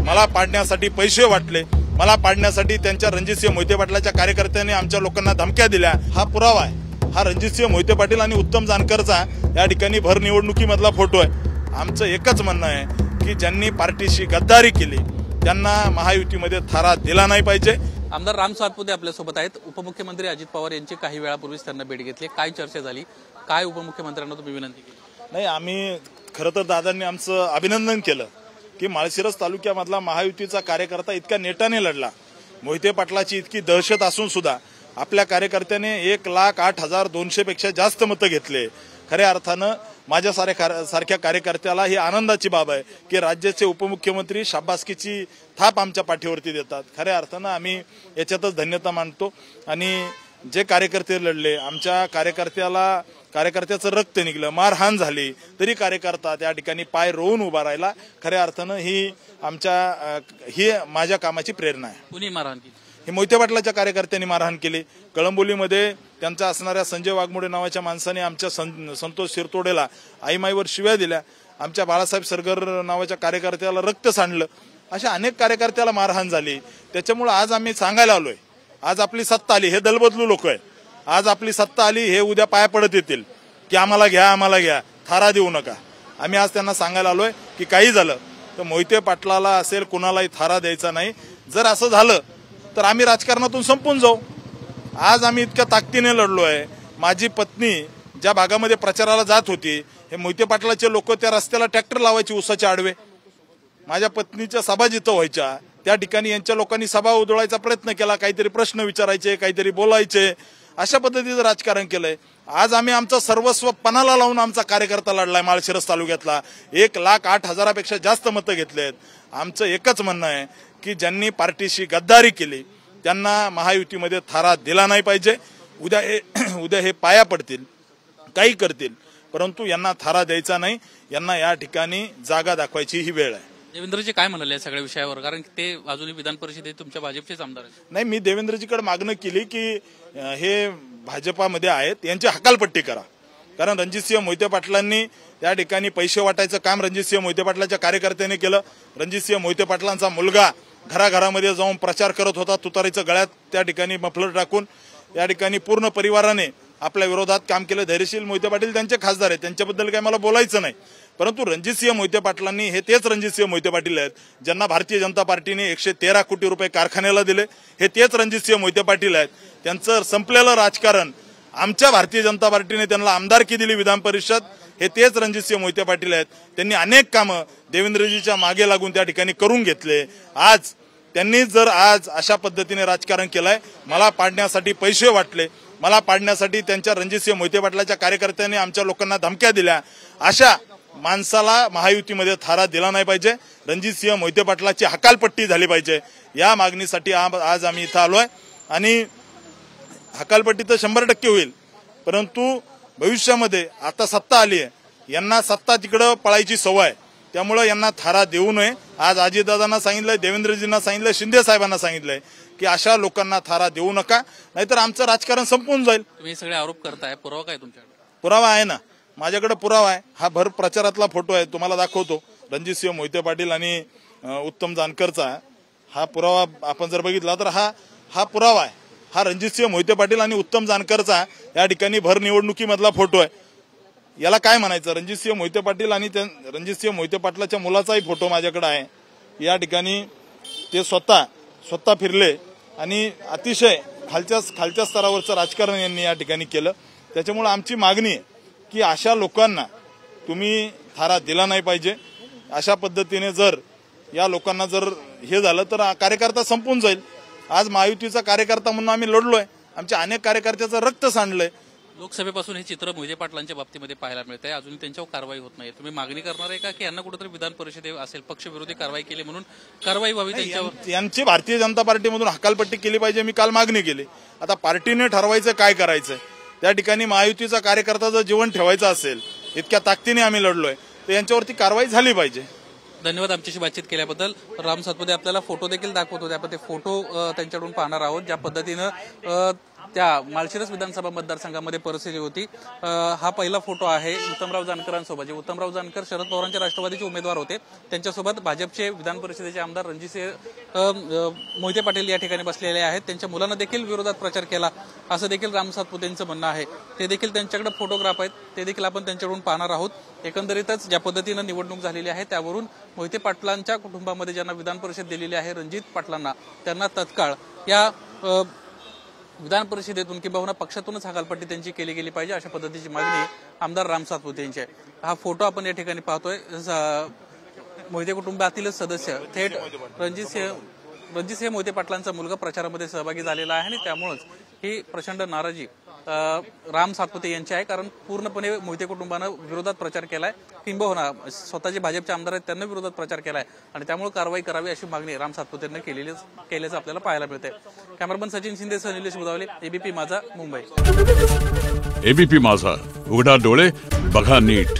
मला पाडण्यासाठी पैसे वाटले, मला पाडण्यासाठी त्यांच्या रणजितसिंह मोहिते पाटलाच्या कार्यकर्त्यांनी आमच्या लोकांना धमक्या दिल्या, हा पुरावा आहे। हा रणजितसिंह मोहिते पाटील आणि उत्तम जानकरचा या ठिकाणी भर निवडणुकीमधला फोटो आहे। आमचं एकच म्हणणं आहे की ज्यांनी पार्टीशी गद्दारी केली त्यांना महायुतीमध्ये थारा दिला नाही पाहिजे। आमदार राम सातपुते आपल्यासोबत आहेत। उपमुख्यमंत्री अजित पवार यांची काही वेळापूर्वीच त्यांना भेट घेतली, काय चर्चा झाली, काय उपमुख्यमंत्र्यांना तुम्ही विनंती केली? नाही, आम्ही खरं तर दादांनी आमचं अभिनंदन केलं की माळशिरस तालुक्यामधला महायुतीचा कार्यकर्ता इतक्या नेटाने लढला। मोहिते पाटलाची इतकी दहशत असून सुद्धा आपल्या कार्यकर्त्याने 1,08,200 पेक्षा जास्त मतं घेतले। खऱ्या अर्थानं माझ्या सारख्या कार्यकर्त्याला ही आनंदाची बाब आहे की राज्याचे उपमुख्यमंत्री शाबासकीची थाप आमच्या पाठीवरती देतात। खऱ्या अर्थानं आम्ही याच्यातच धन्यता मानतो। आणि जे कार्यकर्ते लढले, आमच्या कार्यकर्त्याचं रक्त निघलं, मारहाण झाली, तरी कार्यकर्ता त्या ठिकाणी पाय रोवून उभा राहिला। खऱ्या अर्थानं ही माझ्या कामाची प्रेरणा आहे। कुणी मारहाण केली? हे मोहिते पाटलाच्या कार्यकर्त्यांनी मारहाण केली। कळंबोलीमध्ये त्यांचा असणाऱ्या संजय वाघमोडे नावाच्या माणसाने आमच्या संतोष शिरतोडेला आईमाईवर शिव्या दिल्या, आमच्या बाळासाहेब सरगर नावाच्या कार्यकर्त्याला रक्त सांडलं, अशा अनेक कार्यकर्त्याला मारहाण झाली। त्याच्यामुळे आज आम्ही सांगायला आलोय, आज आपली सत्ता आली, हे दलबदलू लोक आहे, आज आपली सत्ता आली, हे उद्या पाय पडत येतील की आम्हाला घ्या, थारा देऊ नका। आम्ही आज त्यांना सांगायला आलोय की काही झालं तर मोहिते पाटलाला असेल कुणालाही थारा द्यायचा नाही। जर असं झालं तर आम्ही राजकारणातून संपून जाऊ। आज आम्ही इतक्या ताकदीने लढलोय। माझी पत्नी ज्या भागामध्ये प्रचाराला जात होती, हे मोहिते पाटलाचे लोक त्या रस्त्याला ट्रॅक्टर लावायचे उसाचे आडवे, माझ्या पत्नीच्या सभा जिथं व्हायच्या त्या ठिकाणी यांच्या लोकांनी सभा उधळायचा प्रयत्न केला, काहीतरी प्रश्न विचारायचे, काहीतरी बोलायचे, अशा पद्धतीचं राजकारण केलंय। आज आम्ही आमचं सर्वस्व पणाला लावून आमचा कार्यकर्ता लढलाय। माळशिरस तालुक्यातला 1,08,000 पेक्षा जास्त मतं घेतलेत। आमचं एकच म्हणणं आहे की ज्यांनी पार्टीशी गद्दारी केली त्यांना महायुतीमध्ये थारा दिला नाही पाहिजे। उद्या हे पाया पडतील, काही करतील, परंतु यांना थारा द्यायचा नाही। यांना या ठिकाणी जागा दाखवायची ही वेळ आहे। देवेंद्रजी काय म्हणाले या सगळ्या विषयावर? कारण ते अजूनही विधान परिषदेत तुमच्या भाजपचेच आमदार आहेत। नाही, मी देवेंद्रजीकडे मागणं केली की हे भाजपामध्ये आहेत, यांची हकालपट्टी करा। कारण रणजितसिंह मोहिते पाटलांनी त्या ठिकाणी पैसे वाटायचं काम रणजितसिंह मोहिते पाटलाच्या कार्यकर्त्यांनी केलं। रणजितसिंह मोहिते पाटलांचा मुलगा घराघरामध्ये जाऊन प्रचार करत होता, तुतारीचं गळ्यात त्या ठिकाणी मफलर टाकून। या ठिकाणी पूर्ण परिवाराने आपल्या विरोधात काम केलं। धैर्यशील मोहिते पाटील त्यांचे खासदार आहेत, त्यांच्याबद्दल काही मला बोलायचं नाही, परंतु रणजितसिंह मोहिते पाटलांनी हे तेच रणजितसिंह मोहिते पाटील आहेत ज्यांना भारतीय जनता पार्टीने 113 कोटी रुपये कारखान्याला दिले। हे तेच रणजितसिंह मोहिते पाटील आहेत, त्यांचं संपलेलं राजकारण आमच्या भारतीय जनता पार्टीने त्यांना आमदारकी दिली विधान परिषद। हे तेच रणजितसिंह मोहिते पाटील आहेत, त्यांनी अनेक कामं देवेंद्रजीच्या मागे लागून त्या ठिकाणी करून घेतले। आज त्यांनी जर आज अशा पद्धतीने राजकारण केलंय, मला पाडण्यासाठी पैसे वाटले, मला पाडण्यासाठी त्यांच्या रणजितसिंह मोहिते पाटलाच्या कार्यकर्त्यांनी आमच्या लोकांना धमक्या दिल्या, अशा माणसाला महायुतीमध्ये थारा दिला नाही पाहिजे। रणजितसिंह मोहिते पाटलाची हकालपट्टी झाली पाहिजे, या मागणीसाठी आज आम्ही इथं आलोय। आणि हकालपट्टी तर 100% होईल, परंतु भविष्यामध्ये आता सत्ता आली आहे, यांना सत्ता तिकडं पळायची सवय, त्यामुळे यांना थारा देऊ नये। आज अजितदादांना सांगितलंय, देवेंद्रजींना सांगितलंय, शिंदे साहेबांना सांगितलंय की अशा लोकांना थारा देऊ नका, नाहीतर आमचं राजकारण संपून जाईल। तुम्ही सगळे आरोप करताय, पुरावा काय तुमच्याकडे? पुरावा आहे ना, माझ्याकडे पुरावा आहे। हा भर प्रचारातला फोटो आहे, तुम्हाला दाखवतो। रणजितसिंह मोहिते पाटील आणि उत्तम जानकरचा हा पुरावा आपण जर बघितला तर हा पुरावा आहे। हा रणजितसिंह मोहिते पाटील आणि उत्तम जानकरचा या ठिकाणी भर निवडणुकीमधला फोटो आहे। याला काय म्हणायचं? रणजितसिंह मोहिते पाटील आणि रणजितसिंह मोहिते पाटलाच्या मुलाचाही फोटो माझ्याकडे आहे। या ठिकाणी ते स्वतः फिरले आणि अतिशय खालच्या स्तरावरचं राजकारण यांनी या ठिकाणी केलं। त्याच्यामुळे आमची मागणी आहे की अशा लोकांना तुम्ही थारा दिला नाही पाहिजे। अशा पद्धतीने जर या लोकांना जर हे झालं तर कार्यकर्ता संपून जाईल। आज महायुतीचा कार्यकर्ता म्हणून आम्ही लढलोय, आमच्या अनेक कार्यकर्त्याचं रक्त सांडलंय। लोकसभेपासून हे चित्र मोहिते पाटलांच्या बाबतीमध्ये पाहायला मिळत आहे, अजून त्यांच्यावर कारवाई होत नाही। तुम्ही मागणी करणार आहे का की यांना कुठेतरी विधान परिषदेत असेल पक्षविरोधी कारवाई केली म्हणून कारवाई व्हावी त्यांच्यावर? यांची भारतीय जनता पार्टीमधून हकालपट्टी केली पाहिजे, मी काल मागणी केली। आता पार्टीने ठरवायचं काय करायचं। त्या ठिकाणी महायुतीचा कार्यकर्ता जर जीवन ठेवायचा असेल, इतक्या ताकदीने आम्ही लढलोय, तर यांच्यावरती कारवाई झाली पाहिजे। धन्यवाद आमच्याशी बातचीत केल्याबद्दल। राम सातपुते आपल्याला फोटो देखील दाखवतो, त्यामध्ये फोटो त्यांच्याकडून पाहणार आहोत, ज्या पद्धतीनं त्या माळशिरस विधानसभा मतदारसंघामध्ये परिस्थिती होती। हा पहिला फोटो आहे उत्तमराव जानकरांसोबत, जे उत्तमराव जानकर शरद पवारांच्या राष्ट्रवादीचे उमेदवार होते, त्यांच्यासोबत भाजपचे विधान परिषदेचे आमदार रणजितसिंह मोहिते पाटील या ठिकाणी बसलेले आहेत। त्यांच्या मुलांना देखील विरोधात प्रचार केला असं देखील राम सातपुतेंचं म्हणणं आहे। ते देखील त्यांच्याकडे फोटोग्राफ आहेत, ते देखील आपण त्यांच्याकडून पाहणार आहोत। एकंदरीतच ज्या पद्धतीनं निवडणूक झालेली आहे त्यावरून मोहिते पाटलांच्या कुटुंबामध्ये ज्यांना विधान परिषद दिलेली आहे रणजित पाटलांना, त्यांना तत्काळ या विधान परिषदेतून किंवा पक्षातूनच हकालपट्टी त्यांची केली गेली पाहिजे अशा पद्धतीची मागणी आमदार राम सातपुते यांची आहे। हा फोटो आपण या ठिकाणी पाहतोय, मोहिते कुटुंबातीलच सदस्य थेट रणजितसिंह मोहिते पाटलांचा मुलगा प्रचारामध्ये सहभागी झालेला आहे आणि त्यामुळेच ही प्रचंड नाराजी राम सातपुते यांची आहे। कारण पूर्णपणे मोहिते कुटुंबानं विरोधात प्रचार केलाय, किंबहुना स्वतःचे भाजपचे आमदार आहेत त्यांना विरोधात प्रचार केलाय आणि त्यामुळे कारवाई करावी अशी मागणी राम सातपुतेंनी केल्याचं आपल्याला पाहायला मिळतंय। कॅमेरामन सचिन शिंदे सह निलेश बुधावले, एबीपी माझा, मुंबई। एबीपी माझा, उघडा डोळे बघा नीट।